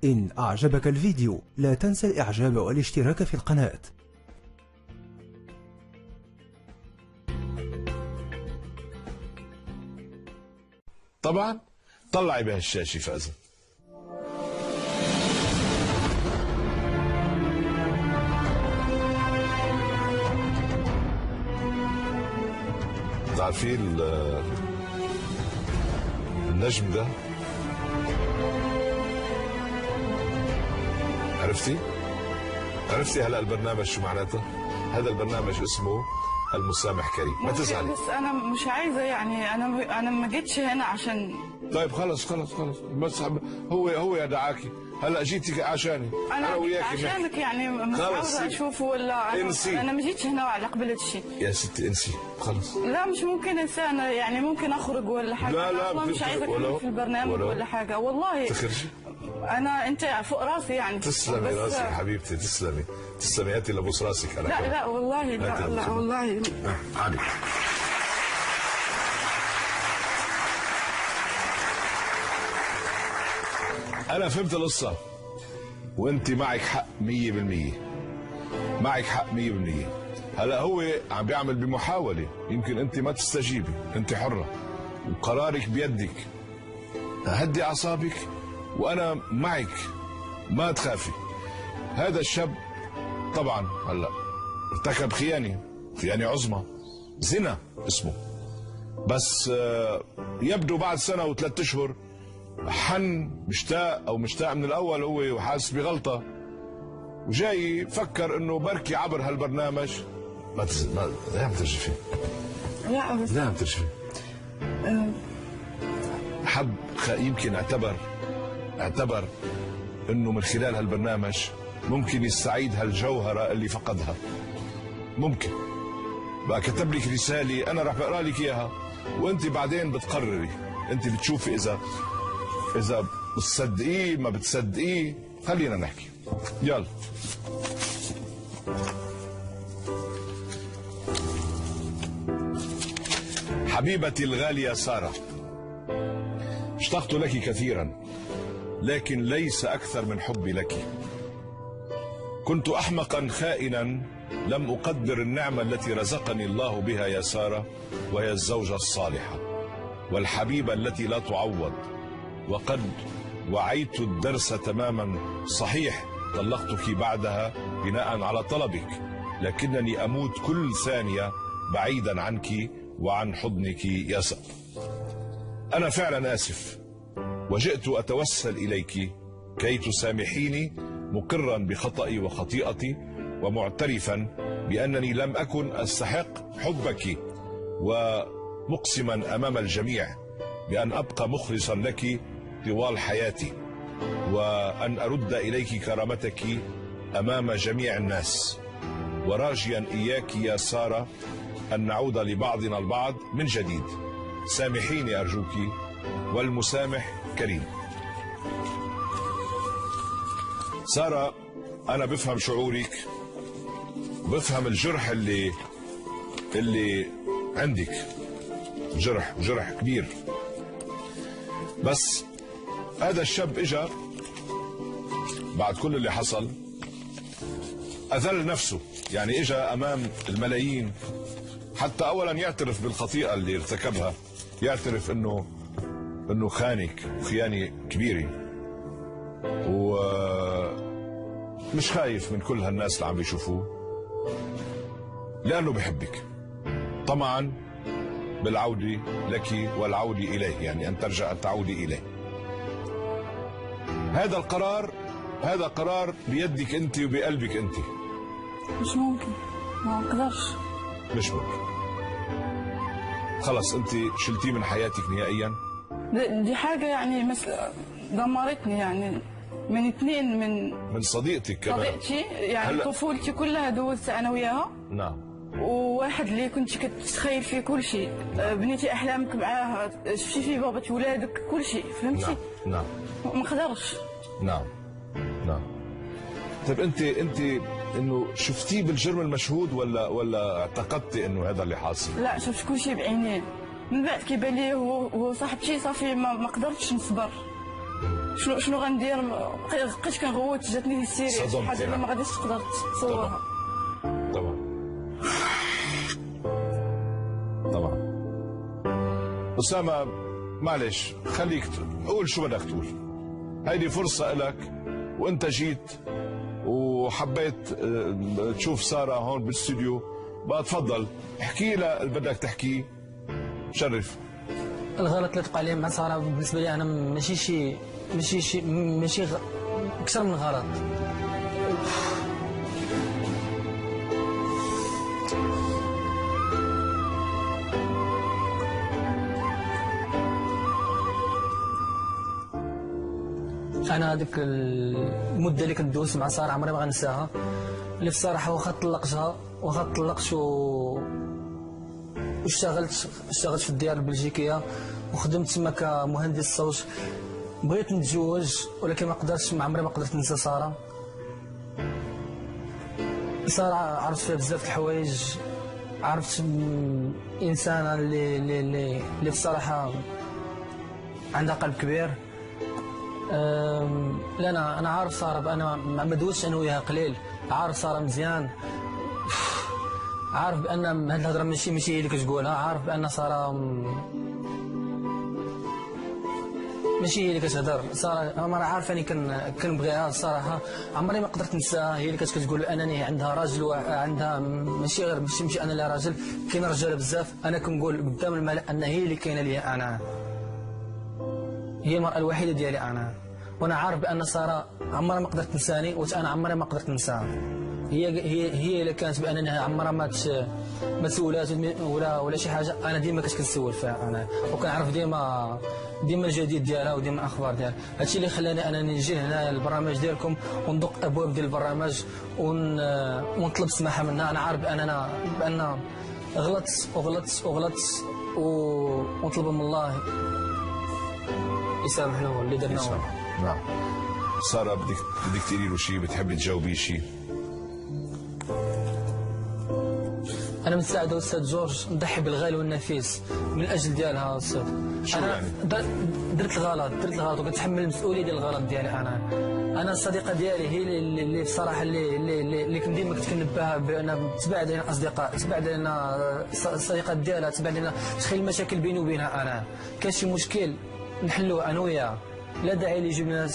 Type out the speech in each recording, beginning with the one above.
إن أعجبك الفيديو لا تنسى الإعجاب والاشتراك في القناة. طبعا طلعي بهالشاشة فازة. تعرفين النجم ده؟ عرفتي هلا البرنامج شو معناته؟ هذا البرنامج اسمه المسامح كريم. ما تزعلي. بس انا مش عايزه، يعني انا ما جيتش هنا عشان. طيب خلص بس هو يا دعاكي. هلا جيتي عشاني انا وياكي عشانك، يعني مش عاوزه اشوفه ولا انسي. انا ما جيتش هنا على قبلة شيء يا ستي انسي خلص. لا مش ممكن انسى، انا يعني ممكن اخرج ولا حاجه. لا انا مش عايزه اكمل في البرنامج ولا حاجه والله. تخرجي. انت فوق راسي يعني. تسلمي راسي يا حبيبتي، تسلمي هاتي لبوس راسك. انا لا والله لا والله. عادي. أنا فهمت القصة وأنت معك حق 100%. معك حق 100%. هلا هو عم بيعمل بمحاولة، يمكن أنت ما تستجيبي، أنت حرة وقرارك بيدك. هدي أعصابك وأنا معك، ما تخافي. هذا الشاب طبعا هلا ارتكب خيانة عظمى، زنا اسمه، بس يبدو بعد سنة و3 أشهر حن مشتاق من الاول هو وحاسس بغلطه، وجاي فكر انه بركي عبر هالبرنامج. لا عم ترجفي. لا عم ترجفي. حب يمكن اعتبر انه من خلال هالبرنامج ممكن يستعيد هالجوهره اللي فقدها. ممكن بقى كتب لك رساله، انا رح بقرا لك اياها وانت بعدين بتقرري، انت بتشوفي إذا بتصدقيه ما بتصدقيه. خلينا نحكي. يلا. حبيبتي الغالية سارة، اشتقت لك كثيرا لكن ليس أكثر من حبي لك. كنت أحمقا خائنا لم أقدر النعمة التي رزقني الله بها يا سارة، وهي الزوجة الصالحة والحبيبة التي لا تعوض. وقد وعيت الدرس تماما. صحيح طلقتك بعدها بناء على طلبك، لكنني أموت كل ثانية بعيدا عنك وعن حضنك يا سارة. أنا فعلا آسف، وجئت أتوسل إليك كي تسامحيني، مقرا بخطئي وخطيئتي ومعترفا بأنني لم أكن أستحق حبك، ومقسما أمام الجميع بأن أبقى مخلصا لك طوال حياتي، وأن أرد إليك كرامتك أمام جميع الناس، وراجيا إياك يا سارة أن نعود لبعضنا البعض من جديد. سامحيني أرجوك، والمسامح كريم. سارة، أنا بفهم شعورك، بفهم الجرح اللي عندك، جرح كبير، بس هذا الشاب اجا بعد كل اللي حصل اذل نفسه، يعني اجا امام الملايين حتى اولا يعترف بالخطيئة اللي ارتكبها، يعترف انه خانك خيانة كبيرة، ومش خايف من كل هالناس اللي عم بيشوفوه لانه بحبك، طمعا بالعودة لك والعودة إليه، يعني أن ترجع أن تعودي إليه. هذا قرار بيدك أنت وبقلبك أنت. مش ممكن، ما أقدرش. مش ممكن. خلص أنت شلتيه من حياتك نهائيا. دي حاجة يعني دمرتني، يعني من اثنين، من صديقتك كمان. صديقتي يعني طفولتي كلها دوزت أنا وياها. نعم. وواحد اللي كنت كتتخيل فيه كل شيء، بنيتي احلامك معاه، شفتي في بابا ولادك كل شيء، فهمتي؟ نعم. ما نقدرش. نعم. طيب انت انه شفتيه بالجرم المشهود ولا اعتقدتي انه هذا اللي حاصل؟ لا، شفت كل شيء بعينيه، من بعد كيبان لي هو صاحبتي، صافي ما قدرتش نصبر. شنو غندير؟ بقيت كنغوت، جاتني هيستيريا، شي حاجه اللي ما غاديش تقدر تصورها. طبعا طبعا. أسامة معلش خليك قول شو بدك تقول، هيدي فرصة إلك وأنت جيت وحبيت تشوف سارة هون بالاستوديو، بقى تفضل احكي لها اللي بدك تحكيه، شرف. الغلط اللي تقع عليه مع سارة بالنسبة لي أنا ماشي أكثر من غلط. أنا هذيك المدة اللي كنت دوزت مع سارة عمري ما غنساها، اللي في الصراحة واخا طلقتها واشتغلت في الديار البلجيكية وخدمت تما كمهندس صوت. بغيت نتزوج ولكن ما عمري ما قدرت ننسى سارة. سارة عرفت فيها بزاف الحوايج، عرفت إنسانة اللي بصراحة عندها قلب كبير. لا أنا عارف سارة، أنا ما دوزتش أنا وياها قليل، عارف سارة مزيان، عارف بأن هاد الهضرة ماشي هي اللي كتقولها، عارف بأن سارة ماشي هي اللي كتهضر. سارة أنا عارف أني كنبغيها الصراحة، عمري ما قدرت ننساها. هي اللي كتقول أنني عندها راجل عندها ماشي أنا اللي راجل، كاين رجال بزاف. أنا كنقول قدام الملأ أن هي اللي كاينة لي أنا، هي المرأة الوحيدة ديالي أنا. وأنا عارف بأن سارة عمرها ما قدرت تنساني، وأنا عمري ما قدرت ننساها. هي اللي كانت بأنني عمرها ما تسولات ولا شي حاجة، أنا ديما كنت كنسول فيها أنا، وكنعرف ديما الجديد ديالها وديما الأخبار ديالها. هادشي اللي خلاني أنا نجي هنا للبرنامج ديالكم وندق أبواب ديال البرنامج ونطلب السماحة منها. أنا عارف بأن غلطت ونطلب من الله يسامحنا واللي درناه. نعم. سارة بدك تقولي له شيء، بتحبي تجاوبيه شيء؟ أنا متساعدة أستاذ جورج، نضحي بالغالي والنفيس من أجل ديالها أستاذ. شو أنا يعني؟ درت الغلط وكنتحمل المسؤولية ديال الغلط ديالي. أنا الصديقة ديالي هي اللي بصراحة اللي كنت ديما كنبهها بأن تبعد علينا الأصدقاء، تبعد علينا الصديقات ديالها، تبعد علينا. تخيل المشاكل بيني وبينها، أنا كان شي مشكل نحلوه أنا وياها، لا داعي اللي يجيب لنا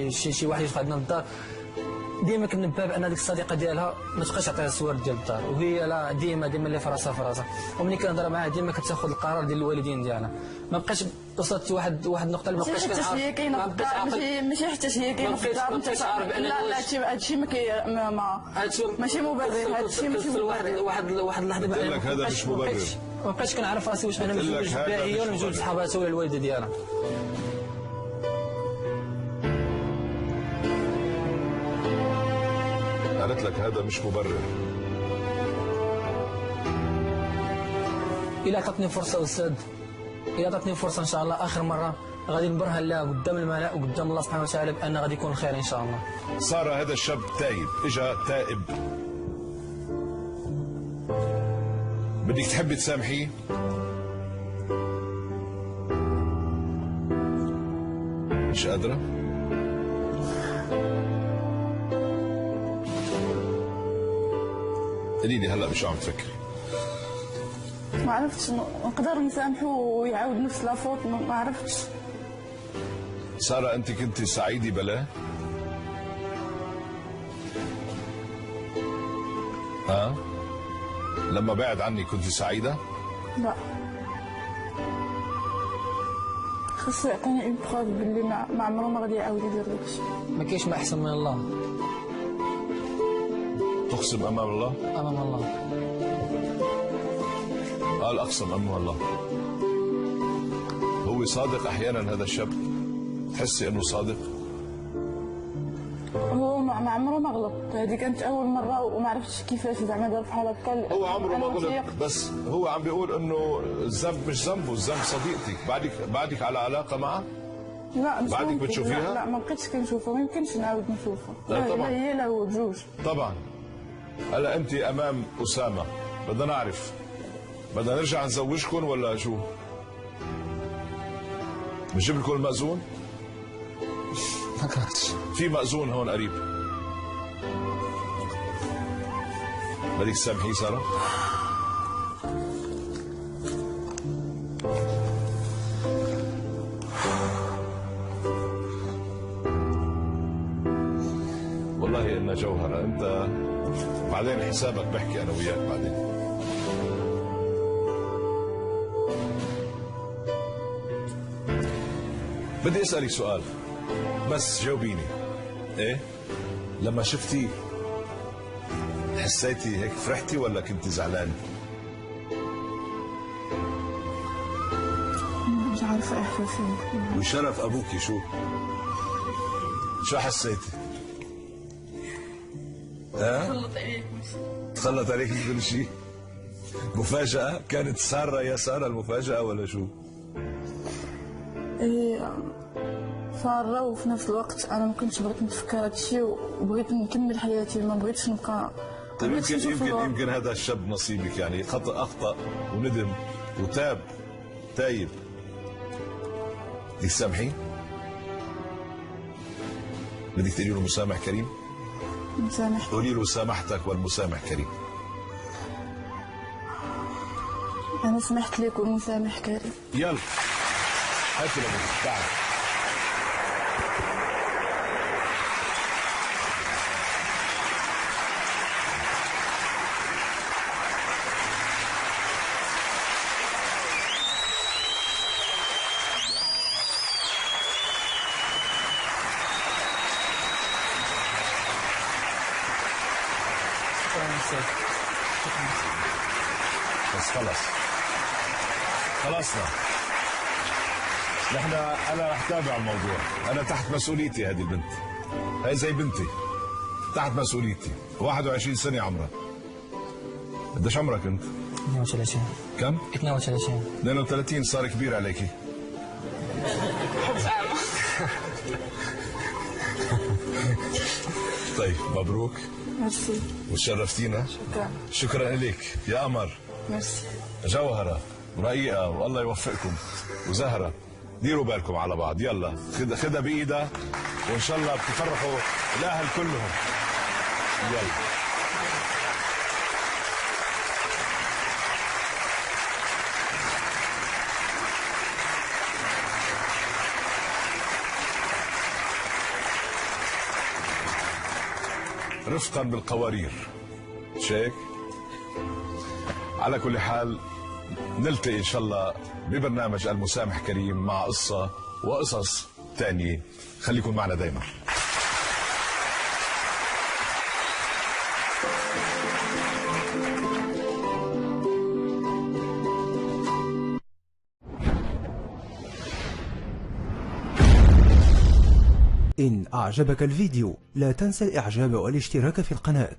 شي واحد يدخل عندنا للدار. ديما كنبه بان هذيك الصديقه ديالها ما تبقاش تعطيها الصور ديال الدار، وهي لا ديما اللي في راسها. وملي كنهضر معاها ديما كتاخذ القرار ديال الوالدين ديالها. ما بقاش وصلت واحد النقطه اللي ما بقاش كنعرف. هي كاينه في الدار، ماشي حتى هي كاينه في الدار. انت عارف بان لا هادشي ماشي مبرر. هادشي ماشي مبرر. واحد اللحظه قلت لك هذا مش مبرر. ما بقاش كنعرف راسي واش انا مزوج بها هي ولا مزوج بصحاباتها ولا الوالده ديالها. قالت لك هذا مش مبرر. إلا عطتني فرصة أستاذ، إلا عطتني فرصة إن شاء الله آخر مرة غادي نبرهن لها قدام الملأ وقدام الله سبحانه وتعالى بأن غادي يكون خير إن شاء الله. سارة هذا الشاب تائب، إجا تائب، بدك تحبي تسامحيه؟ مش قادرة؟ قولي لي هلا بشو عم تفكري؟ ما عرفتش نقدر نسامحه ويعاود نفس لافوت، ما عرفتش. سارة أنت كنت سعيدة بلا؟ ها؟ لما بعد عني كنت سعيدة؟ لا، خصو يعطيني اون بروف باللي ما عمره ما غادي يعاود يدير داكشي. ما كاينش ما أحسن من الله. تقسم أمام الله؟ أمام الله. قال أقسم أمام الله. هو صادق أحيانا هذا الشاب؟ تحسي أنه صادق؟ هو ما عمره ما غلط، هذه كانت أول مرة وما عرفتش كيفاش زعما دار بحال هكا. هو عمره ما غلط، بس هو عم بيقول أنه الذنب مش ذنبه، الذنب صديقتك. بعدك على علاقة معه؟ لا مش بعدك ممكن. بتشوفيها؟ لا ما بقيتش كنشوفها، ما يمكنش نعاود نشوفها. لا طبعا. لا هي لا هو بجوج. طبعا. هلا أنت أمام أسامة، بدنا نعرف بدنا نرجع نزوجكم ولا شو؟ نجيب لكم المأذون؟ ما كرهتش. في مأذون هون قريب، بدك تسامحيه سارة؟ والله إنها جوهرة، أنت بعدين حسابك بحكي أنا وياك بعدين. بدي أسألك سؤال بس جاوبيني. إيه؟ لما شفتي حسيتي هيك فرحتي ولا كنتي زعلانة؟ مش عارفة إحساسي. وشرف أبوكي شو حسيتي؟ تخلط عليك كل شيء؟ مفاجأة؟ كانت سارة يا سارة المفاجأة ولا شو؟ إيه سارة، وفي نفس الوقت أنا ما كنتش بغيت نتفكر هادشي وبغيت نكمل حياتي، ما بغيتش نبقى. طيب يمكن هذا الشاب نصيبك، يعني أخطأ وندم وتاب تايب. بدك تسامحيه؟ بدك تقولي له مسامح كريم؟ مسامح. قولي له سامحتك والمسامح كريم. أنا سمحت لك والمسامح كريم. يلا هاتي لابوك، تعال. بس خلصنا. انا رح تابع الموضوع، انا تحت مسؤوليتي. هذه البنت هي زي بنتي، تحت مسؤوليتي. 21 سنة عمرها. قديش عمرك انت؟ 32. كم؟ 32. 32 صار كبير عليكي. طيب مبروك. ميرسي. وشرفتينا. شكرا لك يا قمر. ميرسي. جوهرة رقيقة والله يوفقكم. وزهرة ديروا بالكم على بعض. يلا خدها بإيدها وإن شاء الله بتفرحوا الأهل كلهم. يلا رفقا بالقوارير. شيك. على كل حال نلتقي إن شاء الله ببرنامج المسامح كريم مع قصة وقصص تانية. خليكم معنا دايما. إن أعجبك الفيديو لا تنسى الإعجاب والاشتراك في القناة.